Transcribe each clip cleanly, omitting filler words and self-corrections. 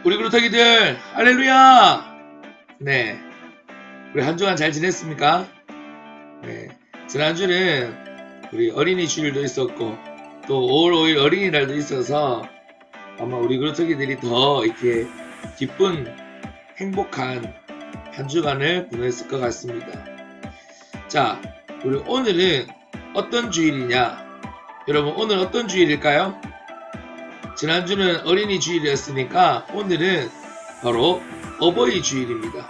우리 그루터기들 할렐루야. 네, 우리 한 주간 잘 지냈습니까? 네, 지난주는 우리 어린이 주일도 있었고 또 5월 5일 어린이날도 있어서 아마 우리 그루터기들이 더 이렇게 기쁜 행복한 한 주간을 보냈을 것 같습니다. 자, 우리 오늘은 어떤 주일이냐? 여러분, 오늘 어떤 주일일까요? 지난주는 어린이 주일이었으니까 오늘은 바로 어버이 주일입니다.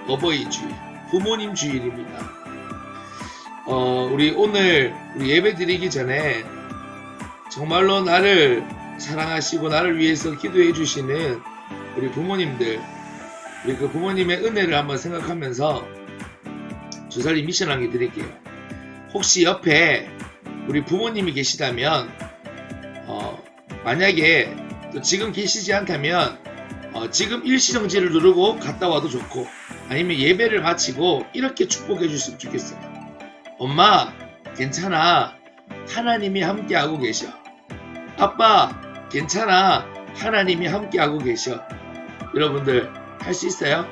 어버이 주일, 부모님 주일입니다. 우리 오늘 예배 드리기 전에 정말로 나를 사랑하시고 나를 위해서 기도해 주시는 우리 부모님들, 우리 그 부모님의 은혜를 한번 생각하면서 주살림 미션 한 개 드릴게요. 혹시 옆에 우리 부모님이 계시다면 만약에 또 지금 계시지 않다면 지금 일시정지를 누르고 갔다 와도 좋고, 아니면 예배를 마치고 이렇게 축복해 주셨으면 좋겠어요. 엄마 괜찮아, 하나님이 함께하고 계셔. 아빠 괜찮아, 하나님이 함께하고 계셔. 여러분들 할 수 있어요?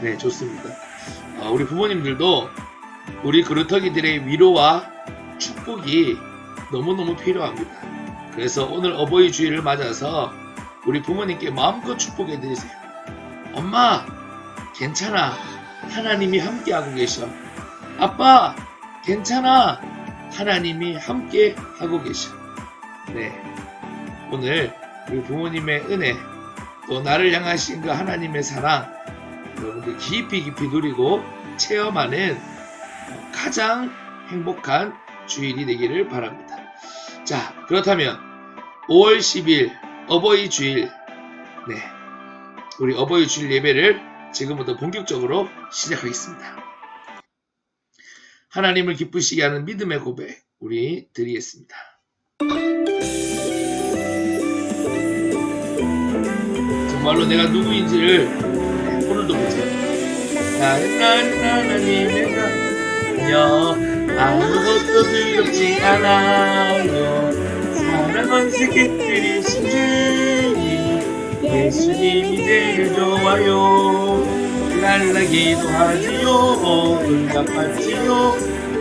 네, 좋습니다. 우리 부모님들도 우리 그루터기들의 위로와 축복이 너무너무 필요합니다. 그래서 오늘 어버이 주일을 맞아서 우리 부모님께 마음껏 축복해 드리세요. 엄마 괜찮아, 하나님이 함께하고 계셔. 아빠 괜찮아, 하나님이 함께하고 계셔. 네, 오늘 우리 부모님의 은혜, 또 나를 향하신 그 하나님의 사랑, 여러분들 깊이 누리고 체험하는 가장 행복한 주일이 되기를 바랍니다. 자, 그렇다면 5월 10일 어버이 주일, 네, 우리 어버이 주일 예배를 지금부터 본격적으로 시작하겠습니다. 하나님을 기쁘시게 하는 믿음의 고백 우리 드리겠습니다. 정말로 내가 누구인지를 오늘도 보세요. 나는 하나님의 자녀, 아무것도 두렵지 않아요. 사랑은 새끼들이신 주님, 예수님이 제일 좋아요. 날라기도 하지요, 응답받지요.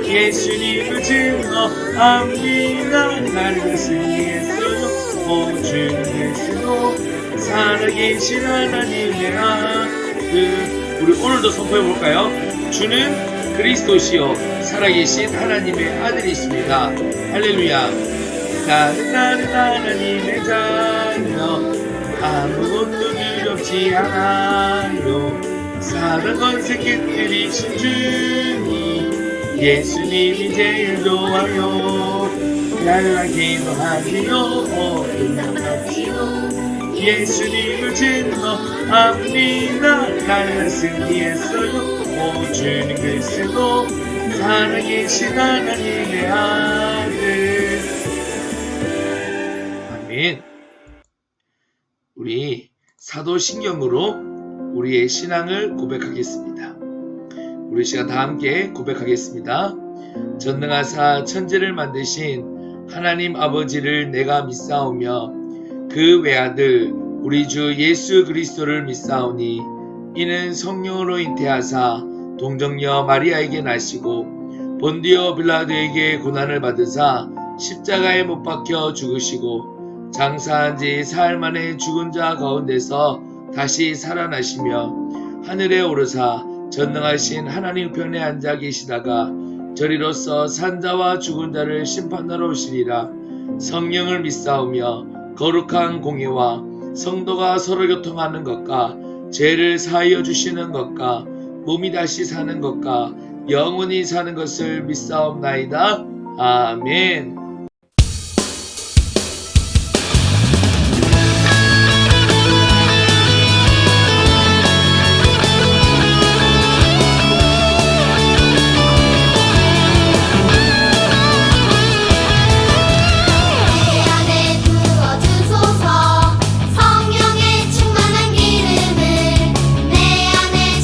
예수님을 증거합니다. 나를 승리했어요. 주는 예수로 살아계신 하나님의 아들. 우리 오늘도 선포해볼까요? 주는 그리스도시요 살아계신 하나님의 아들이십니다. 할렐루야. 나는 하나님의 자녀, 아무것도 두렵지 않아요. 사랑은 새끼들이신 주님, 예수님이 제일 좋아요. 날라기도 하지요, 응답하지요. 예수님을 증거합니다. 나를 승리했어요. 주는 그리스도 살아계신 하나님의 아들. 아멘. 우리 사도신경으로 우리의 신앙을 고백하겠습니다. 우리 시간 다 함께 고백하겠습니다. 전능하사 천지를 만드신 하나님 아버지를 내가 믿사오며 그 외아들 우리 주 예수 그리스도를 믿사오니 이는 성령으로 잉태하사 동정녀 마리아에게 나시고 본디오 빌라도에게 고난을 받으사 십자가에 못 박혀 죽으시고 장사한 지 사흘 만에 죽은 자 가운데서 다시 살아나시며 하늘에 오르사 전능하신 하나님 편에 앉아 계시다가 저리로서 산자와 죽은 자를 심판하러 오시리라. 성령을 믿사오며 거룩한 공예와 성도가 서로 교통하는 것과 죄를 사하여 주시는 것과 몸이 다시 사는 것과 영원히 사는 것을 믿사옵나이다. 아멘. 성령의 기름을 내 안에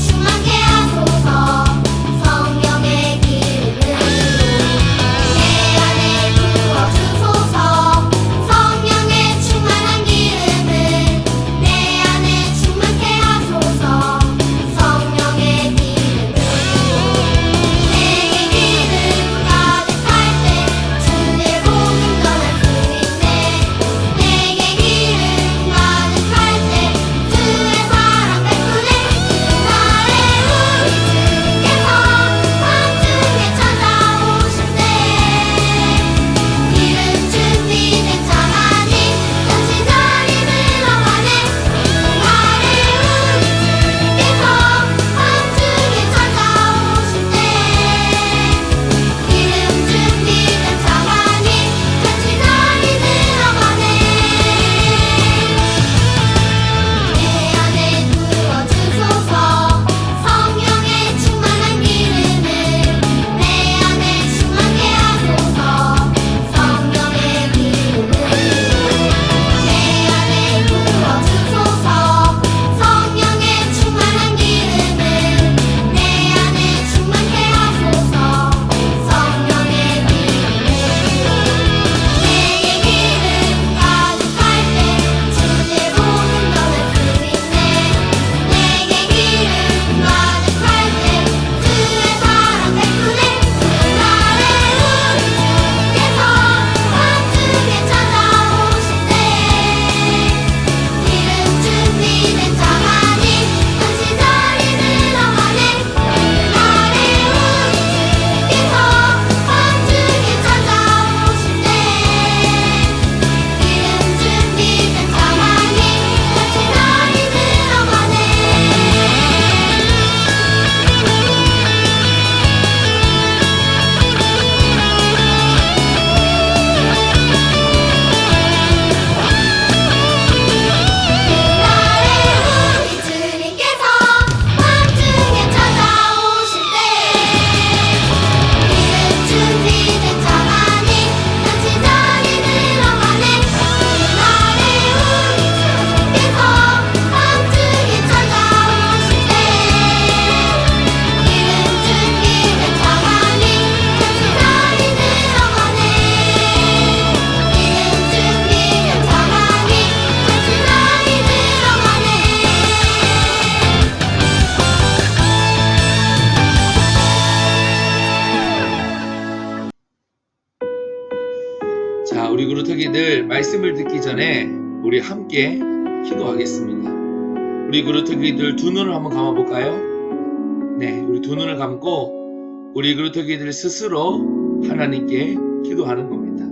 그루터기들 말씀을 듣기 전에 우리 함께 기도하겠습니다. 우리 그루터기들 두 눈을 한번 감아볼까요? 네, 우리 두 눈을 감고 우리 그루터기들 스스로 하나님께 기도하는 겁니다.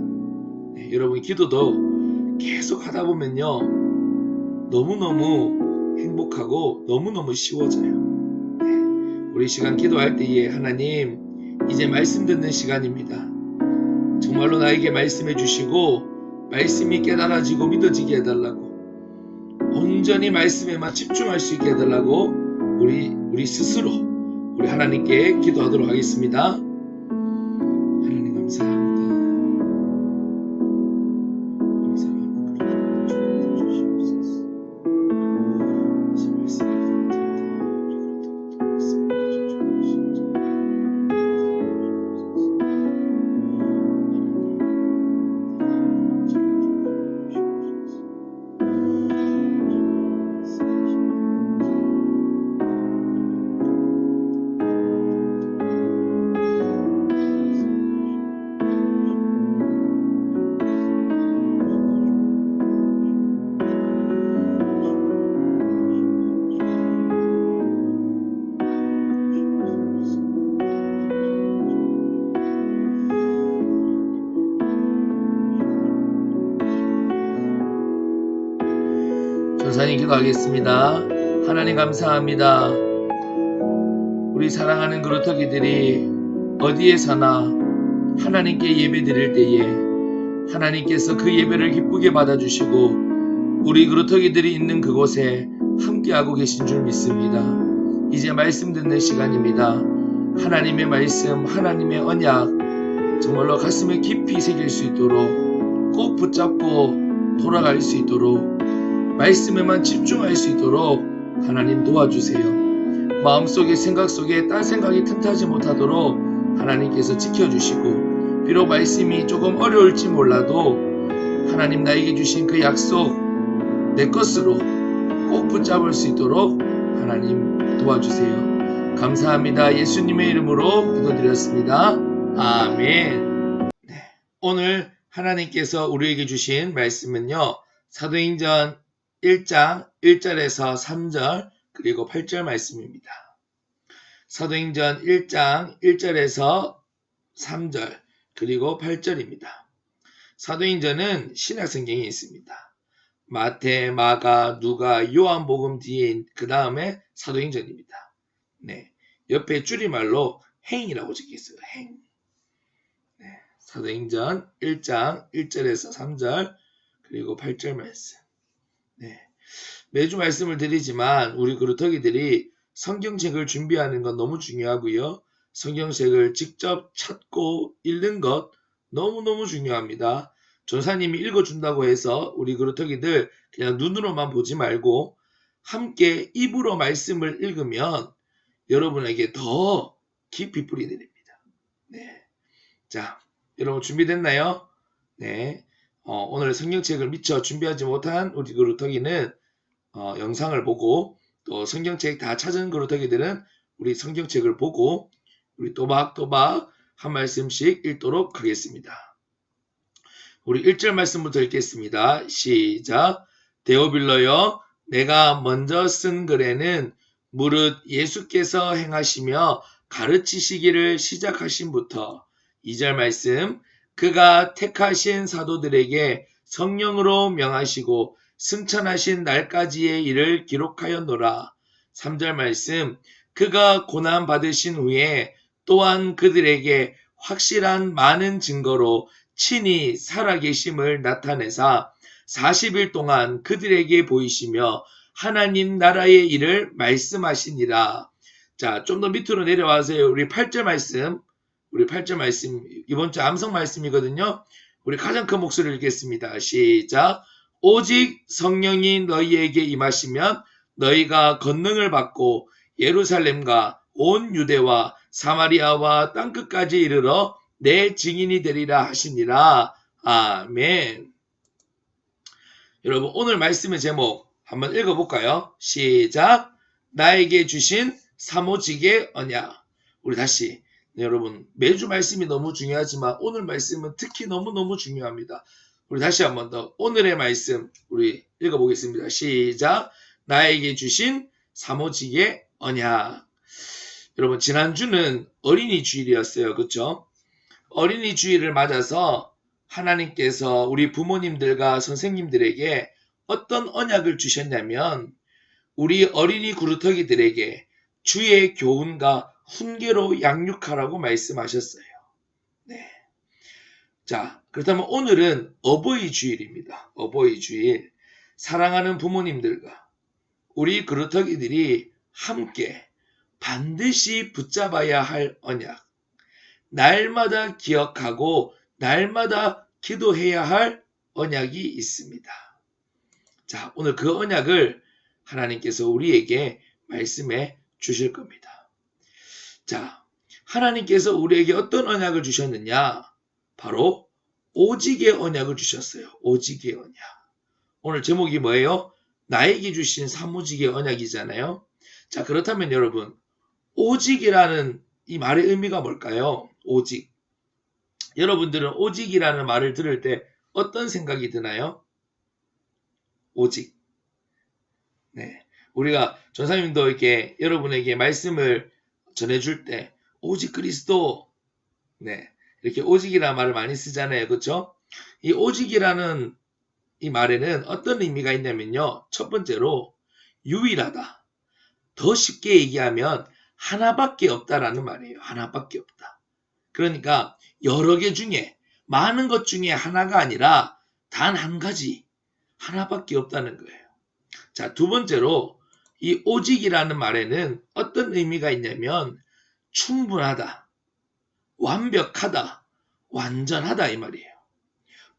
네, 여러분 기도도 계속 하다 보면요 너무너무 행복하고 너무너무 쉬워져요. 네, 우리 시간 기도할 때에 하나님 이제 말씀 듣는 시간입니다. 정말로 나에게 말씀해 주시고 말씀이 깨달아지고 믿어지게 해달라고 온전히 말씀에만 집중할 수 있게 해달라고 우리 스스로 우리 하나님께 기도하도록 하겠습니다. 하나님 감사합니다. 전사님 기도하겠습니다. 하나님 감사합니다. 우리 사랑하는 그루터기들이 어디에서나 하나님께 예배 드릴 때에 하나님께서 그 예배를 기쁘게 받아주시고 우리 그루터기들이 있는 그곳에 함께하고 계신 줄 믿습니다. 이제 말씀 듣는 시간입니다. 하나님의 말씀, 하나님의 언약 정말로 가슴에 깊이 새길 수 있도록 꼭 붙잡고 돌아갈 수 있도록 말씀에만 집중할 수 있도록 하나님 도와주세요. 마음속에 생각 속에 딴 생각이 틈타지 못하도록 하나님께서 지켜주시고 비록 말씀이 조금 어려울지 몰라도 하나님 나에게 주신 그 약속 내 것으로 꼭 붙잡을 수 있도록 하나님 도와주세요. 감사합니다. 예수님의 이름으로 기도드렸습니다. 아멘. 네, 오늘 하나님께서 우리에게 주신 말씀은요. 사도행전 1장 1절에서 3절 그리고 8절 말씀입니다. 사도행전 1장 1절에서 3절 그리고 8절입니다. 사도행전은 신약성경에 있습니다. 마태, 마가, 누가, 요한복음 뒤에 그 다음에 사도행전입니다. 네, 옆에 줄임말로 행이라고 적혀있어요. 행. 네, 사도행전 1장 1절에서 3절 그리고 8절 말씀. 네, 매주 말씀을 드리지만 우리 그루터기들이 성경책을 준비하는 건 너무 중요하고요. 성경책을 직접 찾고 읽는 것 너무너무 중요합니다. 전사님이 읽어준다고 해서 우리 그루터기들 그냥 눈으로만 보지 말고 함께 입으로 말씀을 읽으면 여러분에게 더 깊이 뿌리 내립니다. 네, 자, 여러분 준비됐나요? 네. 오늘 성경책을 미처 준비하지 못한 우리 그루터기는 영상을 보고 또 성경책 다 찾은 그루터기들은 우리 성경책을 보고 우리 또박또박 한 말씀씩 읽도록 하겠습니다. 우리 1절 말씀부터 읽겠습니다. 시작. 데오빌러여 내가 먼저 쓴 글에는 무릇 예수께서 행하시며 가르치시기를 시작하신부터 2절 말씀 그가 택하신 사도들에게 성령으로 명하시고 승천하신 날까지의 일을 기록하였노라. 3절 말씀 그가 고난 받으신 후에 또한 그들에게 확실한 많은 증거로 친히 살아계심을 나타내사 40일 동안 그들에게 보이시며 하나님 나라의 일을 말씀하시니라. 자, 좀 더 밑으로 내려와서요. 우리 8절 말씀 이번 주 암송 말씀이거든요. 우리 가장 큰 목소리를 읽겠습니다. 시작. 오직 성령이 너희에게 임하시면 너희가 권능을 받고 예루살렘과 온 유대와 사마리아와 땅끝까지 이르러 내 증인이 되리라 하시니라. 아멘. 여러분 오늘 말씀의 제목 한번 읽어볼까요? 시작. 나에게 주신 사모직의 언약. 우리 다시 네, 여러분 매주 말씀이 너무 중요하지만 오늘 말씀은 특히 너무너무 중요합니다. 우리 다시 한 번 더 오늘의 말씀 우리 읽어보겠습니다. 시작. 나에게 주신 사모직의 언약. 여러분 지난주는 어린이 주일이었어요. 그렇죠? 어린이 주일을 맞아서 하나님께서 우리 부모님들과 선생님들에게 어떤 언약을 주셨냐면 우리 어린이 구루터기들에게 주의 교훈과 훈계로 양육하라고 말씀하셨어요. 네. 자, 그렇다면 오늘은 어버이 주일입니다. 어버이 주일. 사랑하는 부모님들과 우리 그루터기들이 함께 반드시 붙잡아야 할 언약. 날마다 기억하고 날마다 기도해야 할 언약이 있습니다. 자, 오늘 그 언약을 하나님께서 우리에게 말씀해 주실 겁니다. 자, 하나님께서 우리에게 어떤 언약을 주셨느냐? 바로 오직의 언약을 주셨어요. 오직의 언약. 오늘 제목이 뭐예요? 나에게 주신 사무직의 언약이잖아요. 자, 그렇다면 여러분, 오직이라는 이 말의 의미가 뭘까요? 오직. 여러분들은 오직이라는 말을 들을 때 어떤 생각이 드나요? 오직. 네. 우리가 전사님도 이렇게 여러분에게 말씀을 전해줄 때 오직 그리스도. 네. 이렇게 오직이라는 말을 많이 쓰잖아요. 그렇죠? 이 오직이라는 이 말에는 어떤 의미가 있냐면요. 첫 번째로 유일하다. 더 쉽게 얘기하면 하나밖에 없다라는 말이에요. 하나밖에 없다. 그러니까 여러 개 중에 많은 것 중에 하나가 아니라 단 한 가지 하나밖에 없다는 거예요. 자, 두 번째로 이 오직이라는 말에는 어떤 의미가 있냐면 충분하다, 완벽하다, 완전하다 이 말이에요.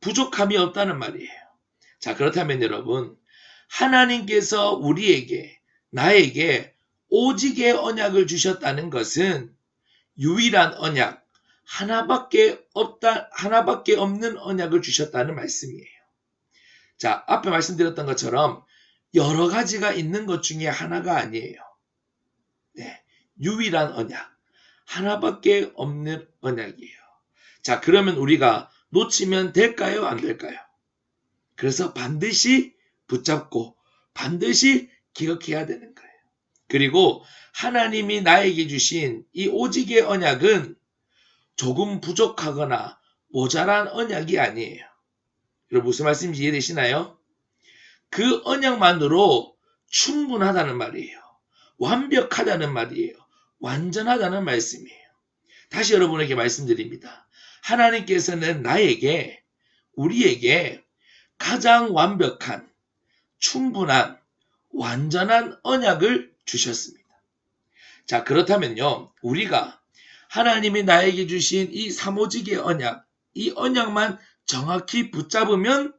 부족함이 없다는 말이에요. 자, 그렇다면 여러분, 하나님께서 우리에게, 나에게 오직의 언약을 주셨다는 것은 유일한 언약, 하나밖에 없는 언약을 주셨다는 말씀이에요. 자, 앞에 말씀드렸던 것처럼 여러 가지가 있는 것 중에 하나가 아니에요. 네, 유일한 언약, 하나밖에 없는 언약이에요. 자, 그러면 우리가 놓치면 될까요? 안 될까요? 그래서 반드시 붙잡고 반드시 기억해야 되는 거예요. 그리고 하나님이 나에게 주신 이 오직의 언약은 조금 부족하거나 모자란 언약이 아니에요. 여러분 무슨 말씀인지 이해되시나요? 그 언약만으로 충분하다는 말이에요. 완벽하다는 말이에요. 완전하다는 말씀이에요. 다시 여러분에게 말씀드립니다. 하나님께서는 나에게, 우리에게 가장 완벽한, 충분한, 완전한 언약을 주셨습니다. 자, 그렇다면요, 우리가 하나님이 나에게 주신 이 사모직의 언약, 이 언약만 정확히 붙잡으면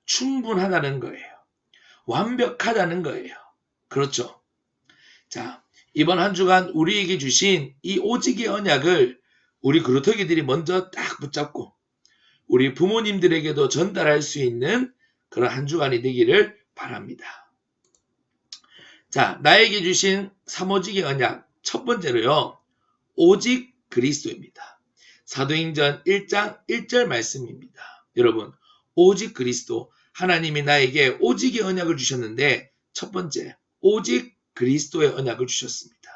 충분하다는 거예요. 완벽하다는 거예요. 그렇죠? 자, 이번 한 주간 우리에게 주신 이 오직의 언약을 우리 그루터기들이 먼저 딱 붙잡고 우리 부모님들에게도 전달할 수 있는 그런 한 주간이 되기를 바랍니다. 자, 나에게 주신 사모직의 언약 첫 번째로요. 오직 그리스도입니다. 사도행전 1장 1절 말씀입니다. 여러분, 오직 그리스도, 하나님이 나에게 오직의 언약을 주셨는데 첫 번째, 오직 그리스도의 언약을 주셨습니다.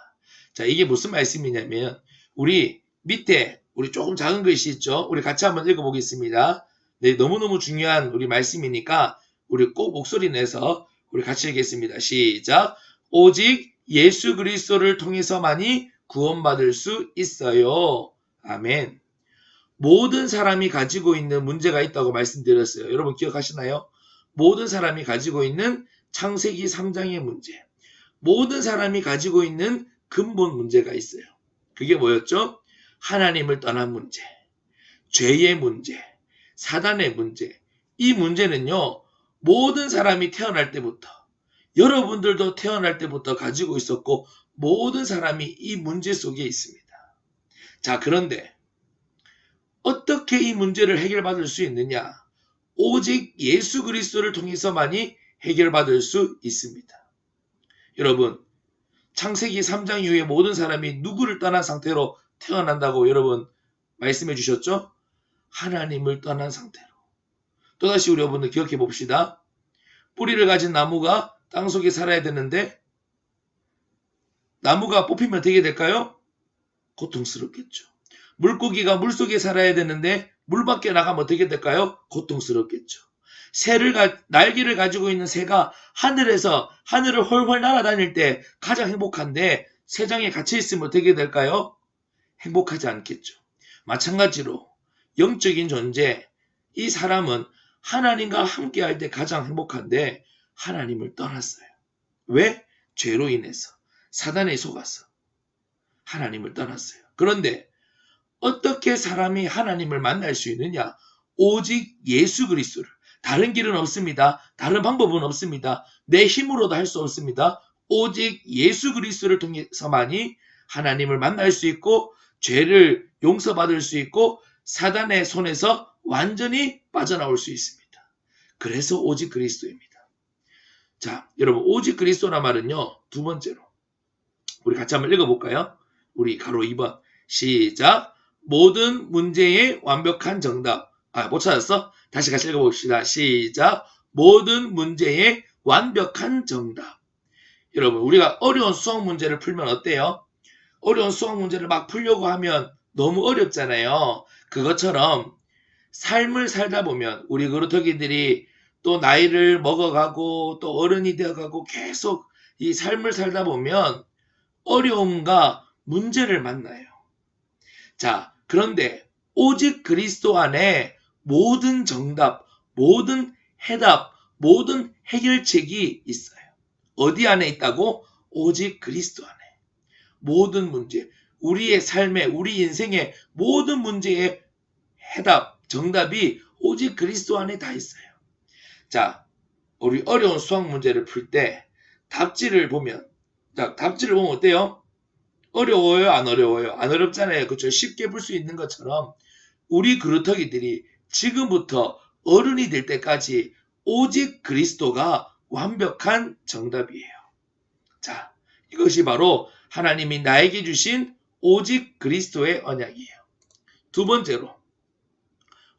자, 이게 무슨 말씀이냐면 우리 밑에 우리 조금 작은 글씨 있죠? 우리 같이 한번 읽어보겠습니다. 네, 너무너무 중요한 우리 말씀이니까 우리 꼭 목소리 내서 우리 같이 읽겠습니다. 시작. 오직 예수 그리스도를 통해서만이 구원받을 수 있어요. 아멘. 모든 사람이 가지고 있는 문제가 있다고 말씀드렸어요. 여러분 기억하시나요? 모든 사람이 가지고 있는 창세기 3장의 문제. 모든 사람이 가지고 있는 근본 문제가 있어요. 그게 뭐였죠? 하나님을 떠난 문제, 죄의 문제, 사단의 문제. 이 문제는요, 모든 사람이 태어날 때부터, 여러분들도 태어날 때부터 가지고 있었고, 모든 사람이 이 문제 속에 있습니다. 자, 그런데 어떻게 이 문제를 해결받을 수 있느냐? 오직 예수 그리스도를 통해서만이 해결받을 수 있습니다. 여러분, 창세기 3장 이후에 모든 사람이 누구를 떠난 상태로 태어난다고 여러분 말씀해 주셨죠? 하나님을 떠난 상태로. 또다시 우리 여러분들 기억해 봅시다. 뿌리를 가진 나무가 땅속에 살아야 되는데 나무가 뽑히면 어떻게 될까요? 고통스럽겠죠. 물고기가 물속에 살아야 되는데 물 밖에 나가면 어떻게 될까요? 고통스럽겠죠. 날개를 가지고 있는 새가 하늘을 훨훨 날아다닐 때 가장 행복한데 새장에 갇혀 있으면 어떻게 될까요? 행복하지 않겠죠. 마찬가지로 영적인 존재, 이 사람은 하나님과 함께 할 때 가장 행복한데 하나님을 떠났어요. 왜? 죄로 인해서, 사단에 속아서 하나님을 떠났어요. 그런데 어떻게 사람이 하나님을 만날 수 있느냐? 오직 예수 그리스도를. 다른 길은 없습니다. 다른 방법은 없습니다. 내 힘으로도 할 수 없습니다. 오직 예수 그리스도를 통해서만이 하나님을 만날 수 있고 죄를 용서받을 수 있고 사단의 손에서 완전히 빠져나올 수 있습니다. 그래서 오직 그리스도입니다. 자, 여러분 오직 그리스도란 말은요. 두 번째로 우리 같이 한번 읽어볼까요? 우리 가로 2번 시작. 모든 문제의 완벽한 정답. 못 찾았어? 다시 같이 읽어봅시다. 시작. 모든 문제의 완벽한 정답. 여러분 우리가 어려운 수학 문제를 풀면 어때요? 어려운 수학 문제를 막 풀려고 하면 너무 어렵잖아요. 그것처럼 삶을 살다 보면 우리 그루터기들이 또 나이를 먹어가고 또 어른이 되어가고 계속 이 삶을 살다 보면 어려움과 문제를 만나요. 자, 그런데 오직 그리스도 안에 모든 정답, 모든 해답, 모든 해결책이 있어요. 어디 안에 있다고? 오직 그리스도 안에. 모든 문제, 우리의 삶에, 우리 인생의 모든 문제의 해답, 정답이 오직 그리스도 안에 다 있어요. 자, 우리 어려운 수학 문제를 풀 때 답지를 보면 어때요? 어려워요? 안 어려워요? 안 어렵잖아요. 그렇죠? 쉽게 풀 수 있는 것처럼 우리 그루터기들이 지금부터 어른이 될 때까지 오직 그리스도가 완벽한 정답이에요. 자, 이것이 바로 하나님이 나에게 주신 오직 그리스도의 언약이에요. 두 번째로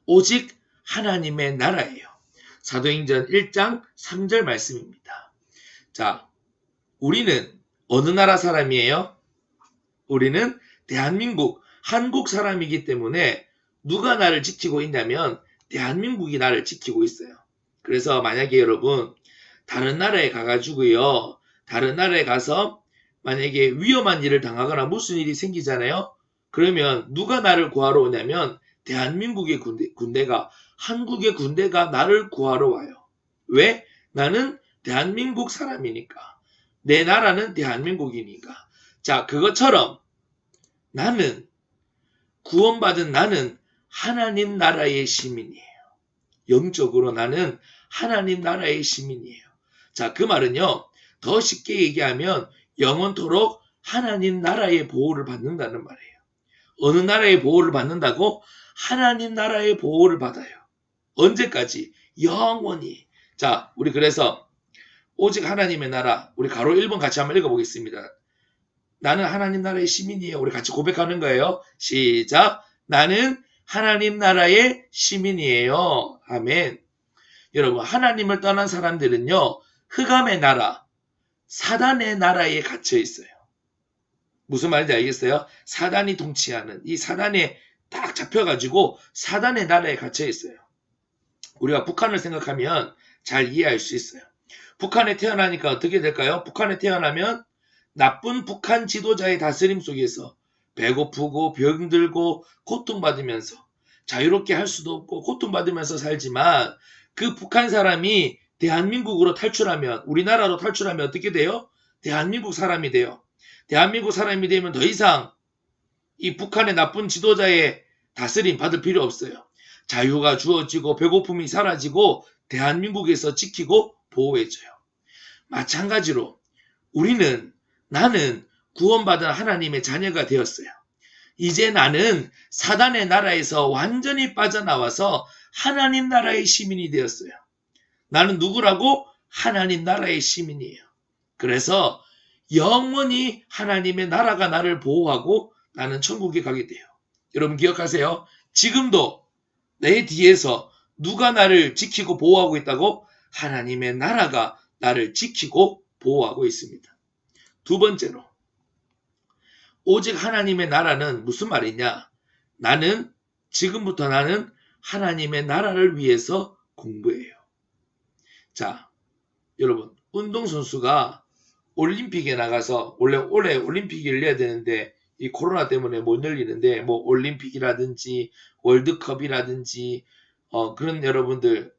오직 하나님의 나라예요. 사도행전 1장 3절 말씀입니다. 자, 우리는 어느 나라 사람이에요? 우리는 대한민국, 한국 사람이기 때문에 누가 나를 지키고 있냐면 대한민국이 나를 지키고 있어요. 그래서 만약에 여러분 다른 나라에 가가지고요. 다른 나라에 가서 만약에 위험한 일을 당하거나 무슨 일이 생기잖아요. 그러면 누가 나를 구하러 오냐면 대한민국의 군대가 한국의 군대가 나를 구하러 와요. 왜? 나는 대한민국 사람이니까. 내 나라는 대한민국이니까. 자, 그것처럼 나는 구원받은 나는 하나님 나라의 시민이에요. 영적으로 나는 하나님 나라의 시민이에요. 자, 그 말은요. 더 쉽게 얘기하면 영원토록 하나님 나라의 보호를 받는다는 말이에요. 어느 나라의 보호를 받는다고? 하나님 나라의 보호를 받아요. 언제까지? 영원히. 자, 우리 그래서 오직 하나님의 나라, 우리 가로 1번 같이 한번 읽어보겠습니다. 나는 하나님 나라의 시민이에요. 우리 같이 고백하는 거예요. 시작. 나는 하나님 나라의 시민이에요. 아멘. 여러분, 하나님을 떠난 사람들은요, 흑암의 나라, 사단의 나라에 갇혀 있어요. 무슨 말인지 알겠어요? 사단이 통치하는, 이 사단에 딱 잡혀가지고 사단의 나라에 갇혀 있어요. 우리가 북한을 생각하면 잘 이해할 수 있어요. 북한에 태어나니까 어떻게 될까요? 북한에 태어나면 나쁜 북한 지도자의 다스림 속에서 배고프고 병들고 고통받으면서 자유롭게 할 수도 없고 고통받으면서 살지만 그 북한 사람이 대한민국으로 탈출하면, 우리나라로 탈출하면 어떻게 돼요? 대한민국 사람이 돼요. 대한민국 사람이 되면 더 이상 이 북한의 나쁜 지도자의 다스림 받을 필요 없어요. 자유가 주어지고 배고픔이 사라지고 대한민국에서 지키고 보호해줘요. 마찬가지로 나는 구원받은 하나님의 자녀가 되었어요. 이제 나는 사단의 나라에서 완전히 빠져나와서 하나님 나라의 시민이 되었어요. 나는 누구라고? 하나님 나라의 시민이에요. 그래서 영원히 하나님의 나라가 나를 보호하고 나는 천국에 가게 돼요. 여러분 기억하세요. 지금도 내 뒤에서 누가 나를 지키고 보호하고 있다고? 하나님의 나라가 나를 지키고 보호하고 있습니다. 두 번째로, 오직 하나님의 나라는 무슨 말이냐? 지금부터 나는 하나님의 나라를 위해서 공부해요. 자, 여러분, 운동선수가 올림픽에 나가서, 원래 올해 올림픽이 열려야 되는데, 이 코로나 때문에 못 열리는데, 뭐, 올림픽이라든지, 월드컵이라든지, 그런 여러분들,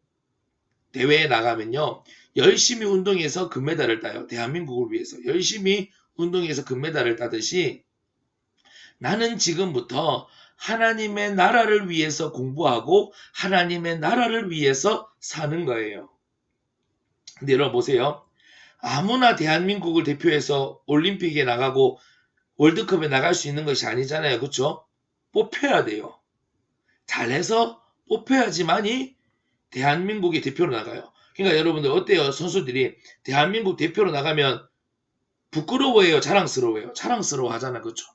대회에 나가면요, 열심히 운동해서 금메달을 따요. 대한민국을 위해서. 열심히 운동해서 금메달을 따듯이, 나는 지금부터 하나님의 나라를 위해서 공부하고, 하나님의 나라를 위해서 사는 거예요. 근데 여러분 보세요. 아무나 대한민국을 대표해서 올림픽에 나가고 월드컵에 나갈 수 있는 것이 아니잖아요. 그렇죠? 뽑혀야 돼요. 잘해서 뽑혀야지만이 대한민국의 대표로 나가요. 그러니까 여러분들 어때요? 선수들이 대한민국 대표로 나가면 부끄러워해요? 자랑스러워해요? 자랑스러워 하잖아. 그렇죠?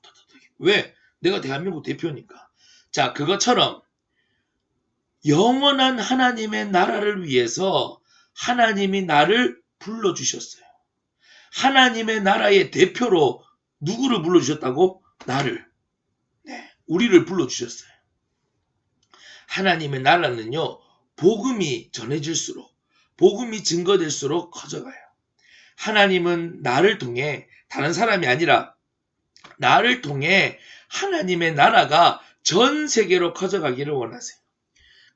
왜? 내가 대한민국 대표니까. 자, 그것처럼 영원한 하나님의 나라를 위해서 하나님이 나를 불러주셨어요. 하나님의 나라의 대표로 누구를 불러주셨다고? 나를. 네, 우리를 불러주셨어요. 하나님의 나라는요, 복음이 전해질수록, 복음이 증거될수록 커져가요. 하나님은 나를 통해, 다른 사람이 아니라 나를 통해 하나님의 나라가 전 세계로 커져가기를 원하세요.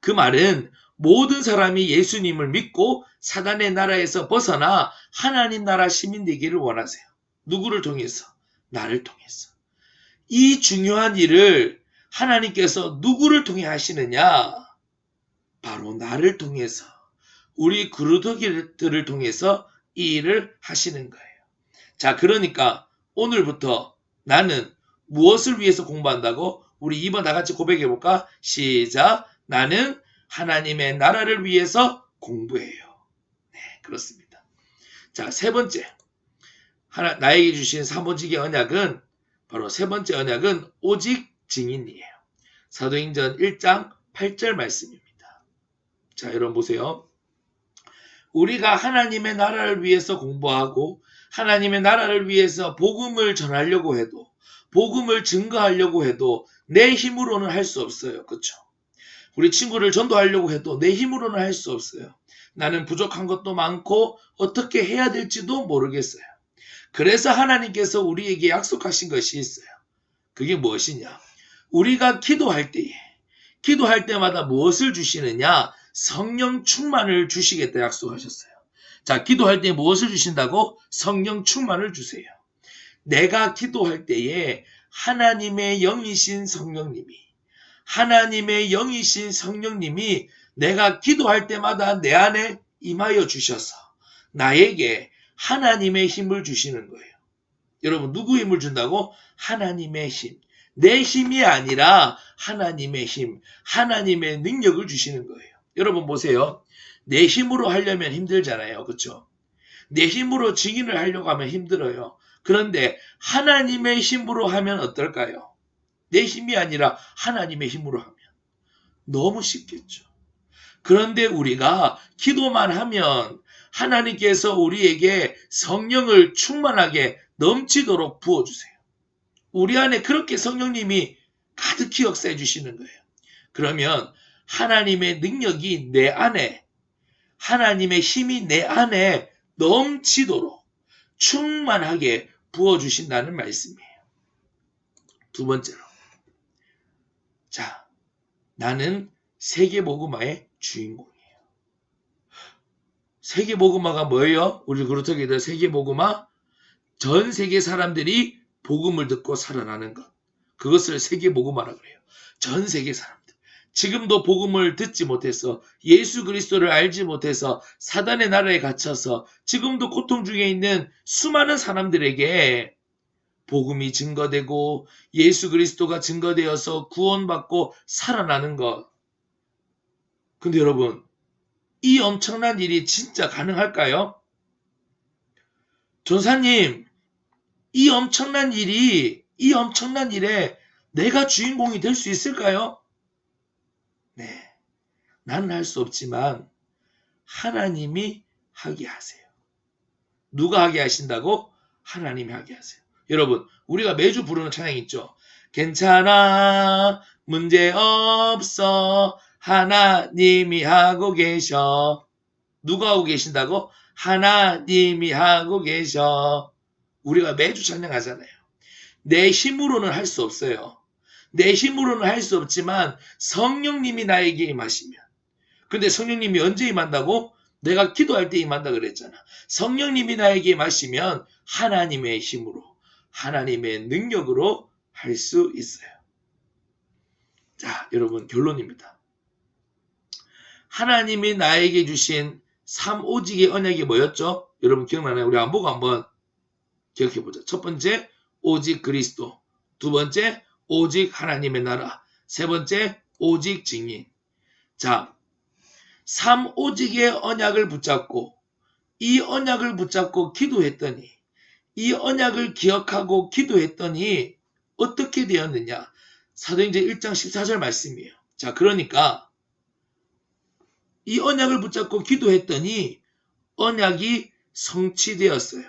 그 말은 모든 사람이 예수님을 믿고 사단의 나라에서 벗어나 하나님 나라 시민 되기를 원하세요. 누구를 통해서? 나를 통해서. 이 중요한 일을 하나님께서 누구를 통해 하시느냐? 바로 나를 통해서, 우리 그루터기들을 통해서 이 일을 하시는 거예요. 자, 그러니까 오늘부터 나는 무엇을 위해서 공부한다고? 우리 2번 다 같이 고백해 볼까? 시작. 나는 하나님의 나라를 위해서 공부해요. 네, 그렇습니다. 자, 세 번째. 나에게 주신 사모직의 언약은, 바로 세 번째 언약은 오직 증인이에요. 사도행전 1장 8절 말씀입니다. 자, 여러분 보세요. 우리가 하나님의 나라를 위해서 공부하고 하나님의 나라를 위해서 복음을 전하려고 해도, 복음을 증거하려고 해도 내 힘으로는 할 수 없어요. 그렇죠? 우리 친구를 전도하려고 해도 내 힘으로는 할 수 없어요. 나는 부족한 것도 많고 어떻게 해야 될지도 모르겠어요. 그래서 하나님께서 우리에게 약속하신 것이 있어요. 그게 무엇이냐? 우리가 기도할 때마다 무엇을 주시느냐? 성령 충만을 주시겠다 약속하셨어요. 자, 기도할 때 무엇을 주신다고? 성령 충만을 주세요. 내가 기도할 때에 하나님의 영이신 성령님이 내가 기도할 때마다 내 안에 임하여 주셔서 나에게 하나님의 힘을 주시는 거예요. 여러분, 누구 힘을 준다고? 하나님의 힘. 내 힘이 아니라 하나님의 힘, 하나님의 능력을 주시는 거예요. 여러분 보세요. 내 힘으로 하려면 힘들잖아요. 그렇죠? 내 힘으로 증인을 하려고 하면 힘들어요. 그런데 하나님의 힘으로 하면 어떨까요? 내 힘이 아니라 하나님의 힘으로 하면 너무 쉽겠죠. 그런데 우리가 기도만 하면 하나님께서 우리에게 성령을 충만하게 넘치도록 부어주세요. 우리 안에 그렇게 성령님이 가득히 역사해 주시는 거예요. 그러면 하나님의 능력이 내 안에, 하나님의 힘이 내 안에 넘치도록 충만하게 부어주신다는 말씀이에요. 두 번째로, 자, 나는 세계복음화의 주인공이에요. 세계복음화가 뭐예요? 우리 그루터기들 세계복음화, 전 세계 사람들이 복음을 듣고 살아나는 것, 그것을 세계복음화라고 그래요. 전 세계 사람들. 지금도 복음을 듣지 못해서, 예수 그리스도를 알지 못해서 사단의 나라에 갇혀서 지금도 고통 중에 있는 수많은 사람들에게 복음이 증거되고 예수 그리스도가 증거되어서 구원받고 살아나는 것. 근데 여러분, 이 엄청난 일이 진짜 가능할까요? 전사님, 이 엄청난 일에 내가 주인공이 될 수 있을까요? 네. 나는 할 수 없지만 하나님이 하게 하세요. 누가 하게 하신다고? 하나님이 하게 하세요. 여러분, 우리가 매주 부르는 찬양 있죠? 괜찮아, 문제 없어, 하나님이 하고 계셔. 누가 하고 계신다고? 하나님이 하고 계셔. 우리가 매주 찬양하잖아요. 내 힘으로는 할 수 없어요. 내 힘으로는 할 수 없지만 성령님이 나에게 임하시면. 근데 성령님이 언제 임한다고? 내가 기도할 때 임한다 그랬잖아. 성령님이 나에게 임하시면 하나님의 힘으로, 하나님의 능력으로 할 수 있어요. 자, 여러분, 결론입니다. 하나님이 나에게 주신 3오직의 언약이 뭐였죠? 여러분 기억나나요? 우리 안 보고 한번 기억해보자. 첫 번째, 오직 그리스도. 두 번째, 오직 하나님의 나라. 세 번째, 오직 증인. 자, 3오직의 언약을 붙잡고 이 언약을 붙잡고 기도했더니 이 언약을 기억하고 기도했더니 어떻게 되었느냐? 사도행전 1장 14절 말씀이에요. 자, 그러니까 이 언약을 붙잡고 기도했더니 언약이 성취되었어요.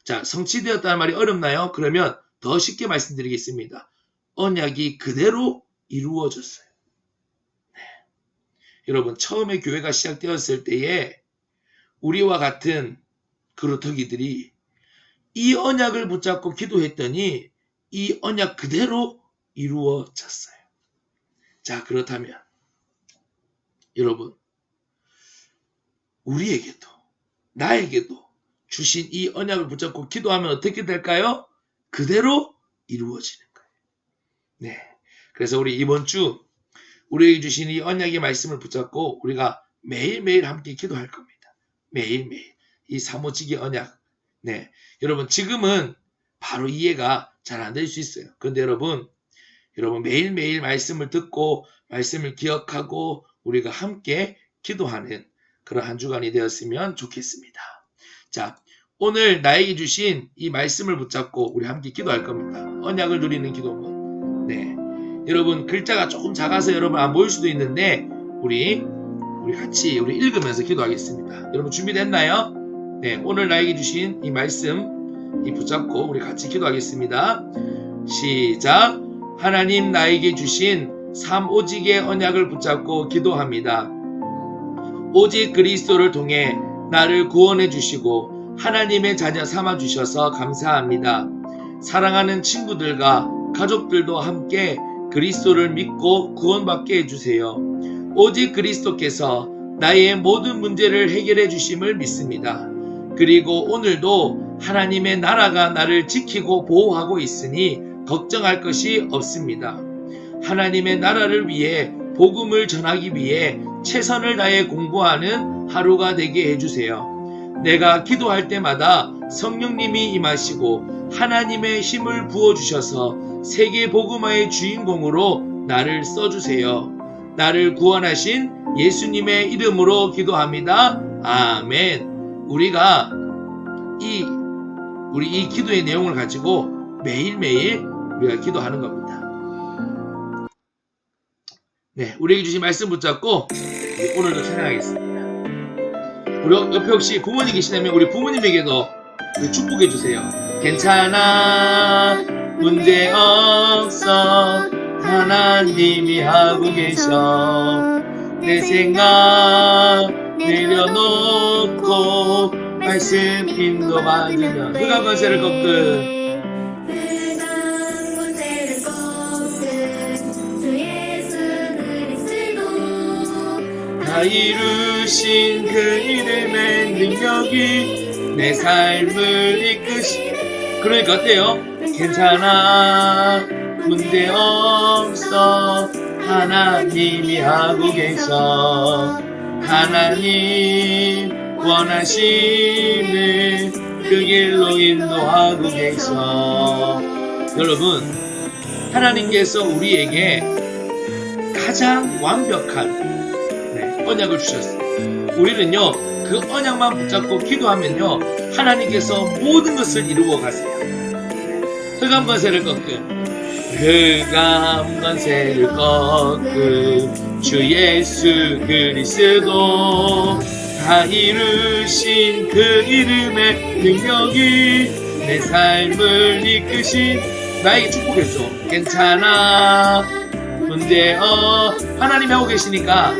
자, 성취되었다는 말이 어렵나요? 그러면 더 쉽게 말씀드리겠습니다. 언약이 그대로 이루어졌어요. 네. 여러분, 처음에 교회가 시작되었을 때에 우리와 같은 그루터기들이 이 언약을 붙잡고 기도했더니 이 언약 그대로 이루어졌어요. 자, 그렇다면 여러분, 우리에게도 나에게도 주신 이 언약을 붙잡고 기도하면 어떻게 될까요? 그대로 이루어지는 거예요. 네. 그래서 우리 이번 주 우리에게 주신 이 언약의 말씀을 붙잡고 우리가 매일매일 함께 기도할 겁니다. 매일매일 이 3오직의 언약. 네. 여러분, 지금은 바로 이해가 잘 안 될 수 있어요. 그런데 여러분 매일매일 말씀을 듣고 말씀을 기억하고 우리가 함께 기도하는 그런 한 주간이 되었으면 좋겠습니다. 자, 오늘 나에게 주신 이 말씀을 붙잡고 우리 함께 기도할 겁니다. 언약을 누리는 기도문. 네. 여러분, 글자가 조금 작아서 여러분 안 보일 수도 있는데 우리 같이 읽으면서 기도하겠습니다. 여러분 준비됐나요? 네, 오늘 나에게 주신 이 말씀 이 붙잡고 우리 같이 기도하겠습니다. 시작. 하나님 나에게 주신 3오직의 언약을 붙잡고 기도합니다. 오직 그리스도를 통해 나를 구원해 주시고 하나님의 자녀 삼아 주셔서 감사합니다. 사랑하는 친구들과 가족들도 함께 그리스도를 믿고 구원받게 해주세요. 오직 그리스도께서 나의 모든 문제를 해결해 주심을 믿습니다. 그리고 오늘도 하나님의 나라가 나를 지키고 보호하고 있으니 걱정할 것이 없습니다. 하나님의 나라를 위해 복음을 전하기 위해 최선을 다해 공부하는 하루가 되게 해주세요. 내가 기도할 때마다 성령님이 임하시고 하나님의 힘을 부어주셔서 세계 복음화의 주인공으로 나를 써주세요. 나를 구원하신 예수님의 이름으로 기도합니다. 아멘. 우리가 이 기도의 내용을 가지고 매일매일 우리가 기도하는 겁니다. 네, 우리에게 주신 말씀 붙잡고 오늘도 찬양하겠습니다. 우리 옆에 혹시 부모님 계시다면 우리 부모님에게도 축복해 주세요. 괜찮아, 문제 없어, 하나님이 하고 계셔. 내 생각 내려놓고 말씀 인도받으면 흑암 권세를 꺾은 다 이루신 그 이름의 능력이 내 삶을 이끄시. 그러니까 어때요? 괜찮아, 문제 없어, 하나님이 하고 계셔. 하나님 원하시는 그 길로 인도하고 계셔. 여러분, 하나님께서 우리에게 가장 완벽한 언약을 주셨어요. 우리는요, 그 언약만 붙잡고 기도하면요, 하나님께서 모든 것을 이루어 가세요. 흑암 권세를 꺾은 주 예수 그리스도 다 이루신 그 이름의 능력이 내 삶을 이끄신 나에게 축복했어. 괜찮아 문제 하나님이 하고 계시니까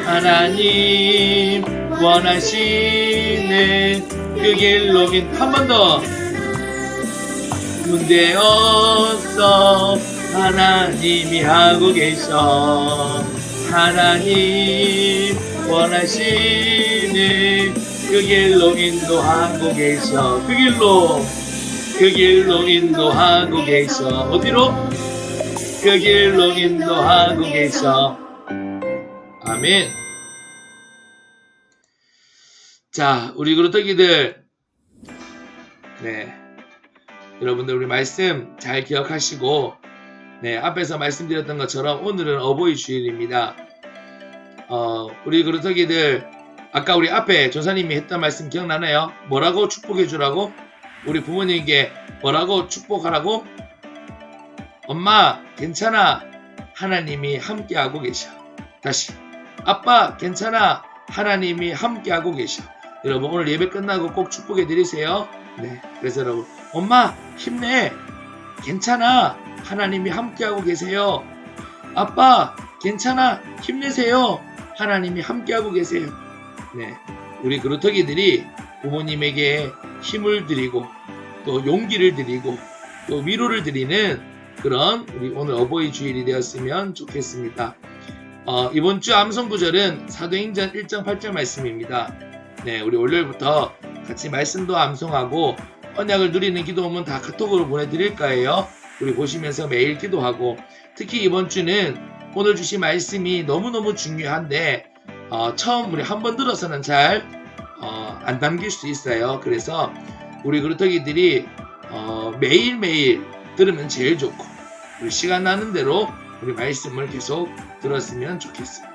하나님 원하시는 그 길로 한 번 더 문제 없어 하나님이 하고 계셔 하나님 원하시는 그 길로 인도하고 계셔 그 길로 인도하고 계셔 어디로? 그 길로 인도하고 계셔 아멘. 자 우리 그루터기들 네 여러분들 우리 말씀 잘 기억하시고 네 앞에서 말씀드렸던 것처럼 오늘은 어버이 주일입니다. 우리 그루터기들 아까 우리 앞에 조사님이 했던 말씀 기억나나요? 뭐라고 축복해 주라고? 우리 부모님께 뭐라고 축복하라고? 엄마 괜찮아 하나님이 함께하고 계셔. 다시 아빠 괜찮아 하나님이 함께하고 계셔. 여러분 오늘 예배 끝나고 꼭 축복해 드리세요. 네 그래서 여러분 엄마 힘내 괜찮아 하나님이 함께하고 계세요. 아빠 괜찮아 힘내세요 하나님이 함께하고 계세요. 네 우리 그루터기들이 부모님에게 힘을 드리고 또 용기를 드리고 또 위로를 드리는 그런 우리 오늘 어버이 주일이 되었으면 좋겠습니다. 이번 주 암송 구절은 사도행전 1장 8절 말씀입니다. 네 우리 월요일부터 같이 말씀도 암송하고 언약을 누리는 기도문 다 카톡으로 보내드릴 거예요. 우리 보시면서 매일 기도하고 특히 이번 주는 오늘 주신 말씀이 너무너무 중요한데 처음 우리 한 번 들어서는 잘 안 담길 수 있어요. 그래서 우리 그루터기들이 매일매일 들으면 제일 좋고 우리 시간 나는 대로 우리 말씀을 계속 들었으면 좋겠습니다.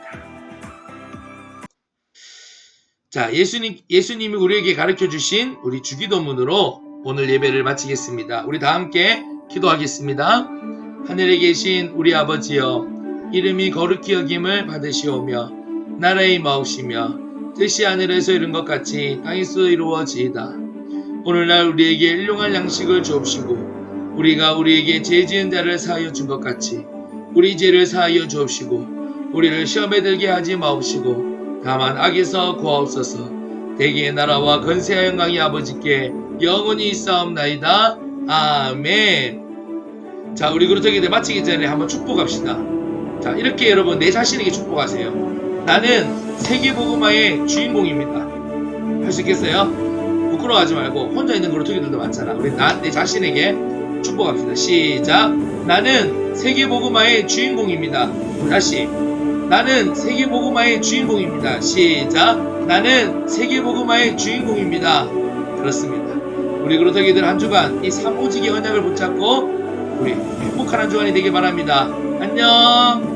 자 예수님이 우리에게 가르쳐 주신 우리 주기도문으로 오늘 예배를 마치겠습니다. 우리 다 함께 기도하겠습니다. 하늘에 계신 우리 아버지여 이름이 거룩히 여김을 받으시오며 나라의 마옵시며 뜻이 하늘에서 이룬 것 같이 땅에서 이루어지이다. 오늘날 우리에게 일용할 양식을 주옵시고 우리가 우리에게 죄 지은 자를 사하여 준 것 같이 우리 죄를 사하여 주옵시고 우리를 시험에 들게 하지 마옵시고 다만 악에서 구하옵소서. 대개의 나라와 건세와 영광이 아버지께 영원히 있사옵나이다. 아멘. 자 우리 그루터기들 마치기 전에 한번 축복합시다. 자 이렇게 여러분 내 자신에게 축복하세요. 나는 세계복음화의 주인공입니다. 할 수 있겠어요? 부끄러워하지 말고 혼자 있는 그루터기들도 많잖아. 우리 내 자신에게 축복합시다. 시작. 나는 세계복음화의 주인공입니다. 우리 다시 나는 세계복음화의 주인공입니다. 시작. 나는 세계복음화의 주인공입니다. 그렇습니다. 우리 그루터기들 한 주간 이 삼오직의 언약을 붙잡고 우리 행복한 한 주간이 되길 바랍니다. 안녕.